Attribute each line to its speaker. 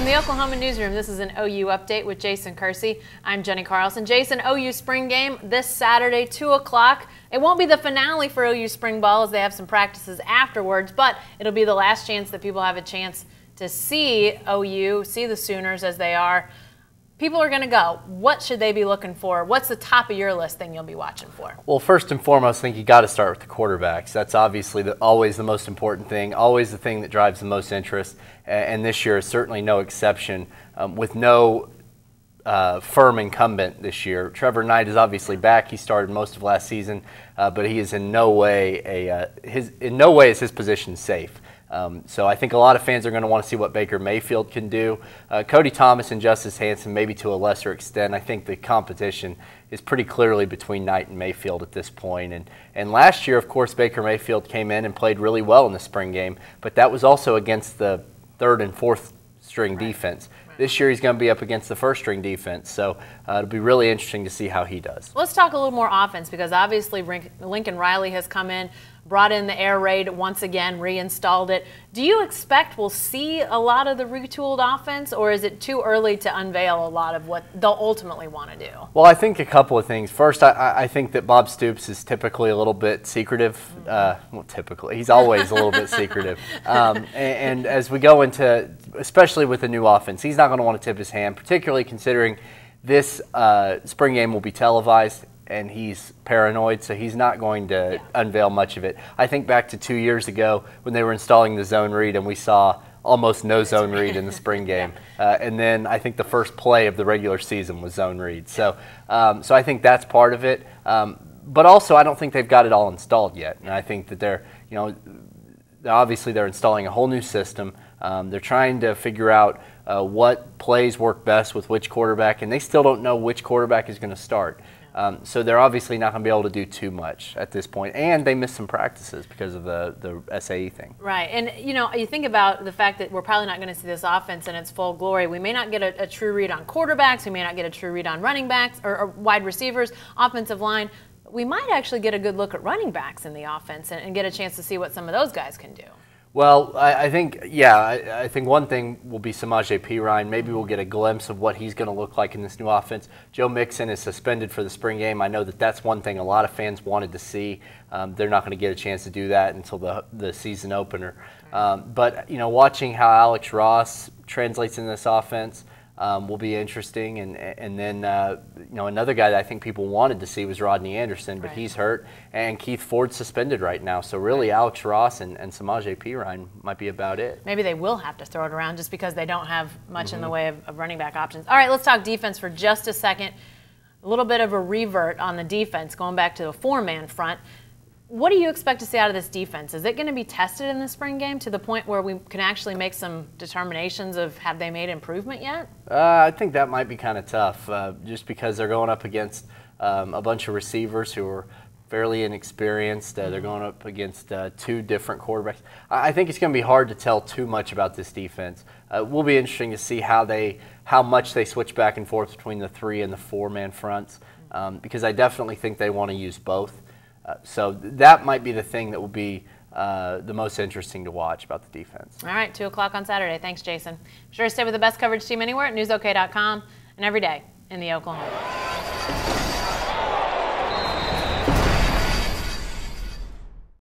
Speaker 1: From the Oklahoma Newsroom, this is an OU Update with Jason Kersey. I'm Jenny Carlson. Jason, OU spring game this Saturday, 2 o'clock. It won't be the finale for OU spring ball as they have some practices afterwards, but it'll be the last chance that people have a chance to see OU, see the Sooners as they are. People are going to go. What should they be looking for? What's the top of your list thing you'll be watching for?
Speaker 2: Well, first and foremost, I think you got to start with the quarterbacks. That's obviously always the most important thing, always the thing that drives the most interest, and this year is certainly no exception. With no firm incumbent this year, Trevor Knight is obviously back. He started most of last season, but he is in no way is his position safe. So I think a lot of fans are going to want to see what Baker Mayfield can do. Cody Thomas and Justice Hanson, maybe to a lesser extent. I think the competition is pretty clearly between Knight and Mayfield at this point. And last year, of course, Baker Mayfield came in and played really well in the spring game, but that was also against the third and fourth string defense. This year he's going to be up against the first string defense, so it'll be really interesting to see how he does.
Speaker 1: Let's talk a little more offense, because obviously Lincoln Riley has come in, brought in the air raid once again, reinstalled it. Do you expect we'll see a lot of the retooled offense, or is it too early to unveil a lot of what they'll ultimately want to do?
Speaker 2: Well, I think a couple of things. First, I think that Bob Stoops is typically a little bit secretive. Well, typically. He's always a little bit secretive. And as we go into, especially with the new offense, he's not going to want to tip his hand, particularly considering this spring game will be televised, and he's paranoid, so he's not going to unveil much of it. I think back to 2 years ago when they were installing the zone read, and we saw almost no zone read in the spring game. And then I think the first play of the regular season was zone read. So, so I think that's part of it. But also, I don't think they've got it all installed yet. And I think that they're installing a whole new system. They're trying to figure out what plays work best with which quarterback, and they still don't know which quarterback is going to start. So they're obviously not going to be able to do too much at this point, and they missed some practices because of the SAE thing.
Speaker 1: Right, and you think about the fact that we're probably not going to see this offense in its full glory. We may not get a true read on quarterbacks. We may not get a true read on running backs or wide receivers, offensive line. We might actually get a good look at running backs in the offense and get a chance to see what some of those guys can do.
Speaker 2: Well, I think one thing will be Samaje Perine. Maybe we'll get a glimpse of what he's going to look like in this new offense. Joe Mixon is suspended for the spring game. I know that that's one thing a lot of fans wanted to see. They're not going to get a chance to do that until the season opener. But watching how Alex Ross translates in this offense will be interesting. And then another guy that I think people wanted to see was Rodney Anderson, but he's hurt, and Keith Ford's suspended right now. So really, Alex Ross and Samaje Perine might be about it.
Speaker 1: Maybe they will have to throw it around just because they don't have much in the way of running back options. All right, let's talk defense for just a second. A little bit of a revert on the defense, going back to the four-man front. What do you expect to see out of this defense? Is it going to be tested in the spring game to the point where we can actually make some determinations of have they made improvement yet?
Speaker 2: I think that might be kind of tough, just because they're going up against a bunch of receivers who are fairly inexperienced. They're going up against two different quarterbacks. I think it's going to be hard to tell too much about this defense. It will be interesting to see how much they switch back and forth between the three and the four-man fronts, because I definitely think they want to use both. So that might be the thing that will be the most interesting to watch about the defense.
Speaker 1: All right, 2 o'clock on Saturday. Thanks, Jason. Be sure to stay with the best coverage team anywhere at newsok.com and every day in the Oklahoma.